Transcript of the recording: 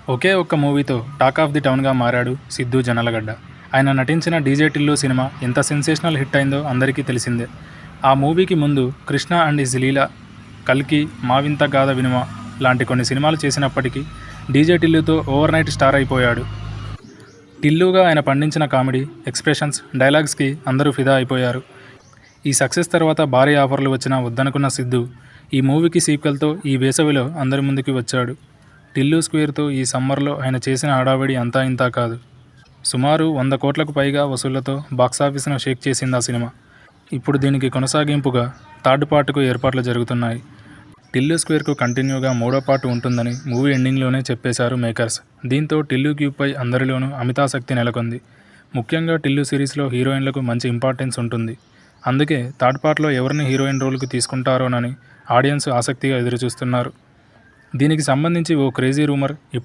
ఒకే ఒక్క మూవీతో talk of the టౌన్గా మారాడు సిద్ధు జొన్నలగడ్డ. ఆయన నటించిన 'డీజే టిల్లు' సినిమా ఎంత సెన్సేషనల్ హిట్ అయిందో అందరికీ తెలిసిందే. ఆ మూవీకి ముందు 'కృష్ణ అండ్ హిస్ లీల', 'కల్కి', 'మా వింత గాథ వినుమ' లాంటి కొన్ని సినిమాలు చేసినప్పటికీ 'డీజే టిల్లు'తో ఓవర్ నైట్ స్టార్ అయిపోయాడు. టిల్లుగా ఆయన పండించిన కామెడీ, ఎక్స్ప్రెషన్స్, డైలాగ్స్కి అందరూ ఫిదా అయిపోయారు. ఈ సక్సెస్ తర్వాత భారీ ఆఫర్లు వచ్చినా వద్దనుకున్న సిద్ధు ఈ మూవీకి సీక్వెల్తో ఈ వేసవిలో అందరి ముందుకి వచ్చాడు. 'టిల్లు స్క్వేర్'తో ఈ సమ్మర్లో ఆయన చేసిన హడావిడి అంతా ఇంతా కాదు. సుమారు 100 కోట్లకు పైగా వసూళ్లతో బాక్సాఫీస్ను షేక్ చేసింది ఆ సినిమా. ఇప్పుడు దీనికి కొనసాగింపుగా థర్డ్ పార్ట్కు ఏర్పాట్లు జరుగుతున్నాయి. 'టిల్లు స్క్వేర్'కు కంటిన్యూగా మూడో పార్ట్ ఉంటుందని మూవీ ఎండింగ్లోనే చెప్పేశారు మేకర్స్. దీంతో టిల్లు క్యూబ్పై అందరిలోనూ అమితాసక్తి నెలకొంది. ముఖ్యంగా టిల్లు సిరీస్లో హీరోయిన్లకు మంచి ఇంపార్టెన్స్ ఉంటుంది. అందుకే థర్డ్ పార్ట్లో ఎవరిని హీరోయిన్ రోల్కు తీసుకుంటారోనని ఆడియన్స్ ఆసక్తిగా ఎదురుచూస్తున్నారు. దీనికి సంబంధించి ఓ క్రేజీ రూమర్